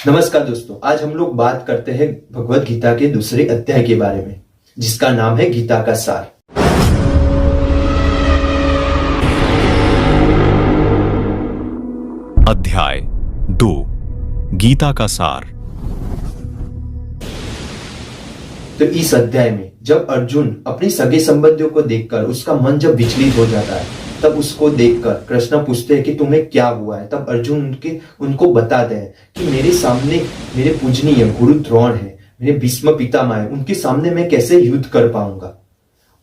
नमस्कार दोस्तों, आज हम लोग बात करते हैं भगवत गीता के दूसरे अध्याय के बारे में, जिसका नाम है गीता का सार। अध्याय 2 गीता का सार। तो इस अध्याय में जब अर्जुन अपने सगे संबंधियों को देखकर उसका मन जब विचलित हो जाता है, तब उसको देखकर कृष्ण पूछते हैं कि तुम्हें क्या हुआ है। तब अर्जुन उनको बताते हैं कि मेरे सामने मेरे पूजनीय गुरु द्रोण है, मेरे भीष्म पितामह है, उनके सामने मैं कैसे युद्ध कर पाऊंगा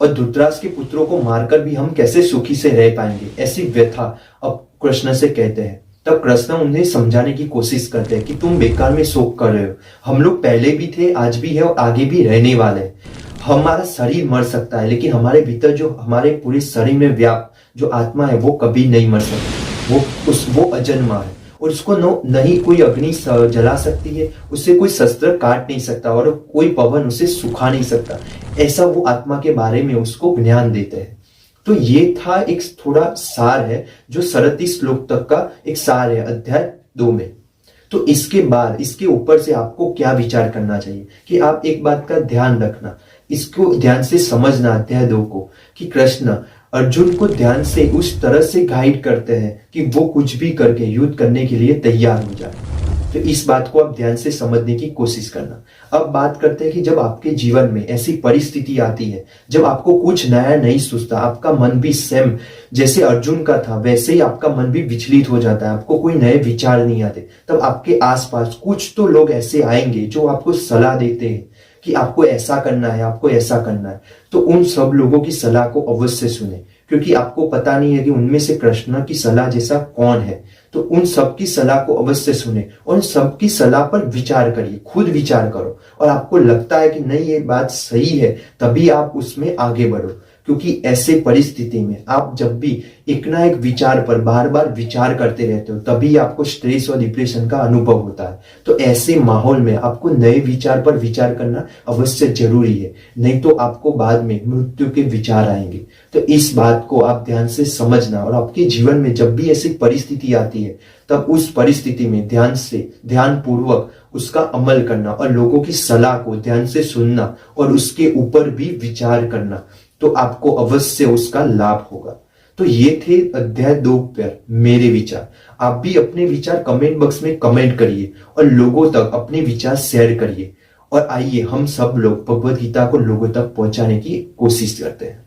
और धृतराष्ट्र के पुत्रों को मारकर भी हम कैसे सुखी से रह पाएंगे, ऐसी व्यथा अब कृष्ण से कहते हैं। तब कृष्ण उन्हें समझाने की कोशिश करते हैं कि तुम बेकार में शोक कर रहे हो, हम लोग पहले भी थे, आज भी है और आगे भी रहने वाले हैं। हमारा शरीर मर सकता है, लेकिन हमारे भीतर जो हमारे पूरे शरीर में व्याप्त जो आत्मा है वो कभी नहीं मर सकती। वो अजन्मा है और उसको नहीं कोई अग्नि जला सकती है, उससे कोई शस्त्र काट नहीं सकता और कोई पवन उसे सुखा नहीं सकता। ऐसा वो आत्मा के बारे में उसको ज्ञान देते हैं। तो ये था एक थोड़ा सार है, जो 37 श्लोक तक का एक सार है अध्याय 2 में। तो इसके बाद इसके ऊपर से आपको क्या विचार करना चाहिए कि आप एक बात का ध्यान रखना, इसको ध्यान से समझना अध्याय 2 को, कि कृष्ण अर्जुन को ध्यान से उस तरह से गाइड करते हैं कि वो कुछ भी करके युद्ध करने के लिए तैयार हो जाए। तो इस बात को आप ध्यान से समझने की कोशिश करना। अब बात करते हैं कि जब आपके जीवन में ऐसी परिस्थिति आती है, जब आपको कुछ नया नहीं सूझता, आपका मन भी सेम जैसे अर्जुन का था वैसे ही आपका मन भी विचलित हो जाता है, आपको कोई नए विचार नहीं आते, तब आपके आसपास कुछ तो लोग ऐसे आएंगे जो आपको सलाह देते हैं कि आपको ऐसा करना है, आपको ऐसा करना है। तो उन सब लोगों की सलाह को अवश्य सुने, क्योंकि आपको पता नहीं है कि उनमें से कृष्ण की सलाह जैसा कौन है। तो उन सब की सलाह को अवश्य सुने और उन सब की सलाह पर विचार करिए, खुद विचार करो, और आपको लगता है कि नहीं ये बात सही है, तभी आप उसमें आगे बढ़ो। क्योंकि ऐसे परिस्थिति में आप जब भी एक ना एक विचार पर बार बार विचार करते रहते हो, तभी आपको स्ट्रेस और डिप्रेशन का अनुभव होता है। तो ऐसे माहौल में आपको नए विचार पर विचार करना अवश्य जरूरी है, नहीं तो आपको बाद में मृत्यु के विचार आएंगे। तो इस बात को आप ध्यान से समझना, और आपके जीवन में जब भी ऐसी परिस्थिति आती है, तब उस परिस्थिति में ध्यान पूर्वक उसका अमल करना और लोगों की सलाह को ध्यान से सुनना और उसके ऊपर भी विचार करना, तो आपको अवश्य उसका लाभ होगा। तो ये थे अध्याय 2 पर मेरे विचार। आप भी अपने विचार कमेंट बॉक्स में कमेंट करिए और लोगों तक अपने विचार शेयर करिए, और आइए हम सब लोग भगवत गीता को लोगों तक पहुंचाने की कोशिश करते हैं।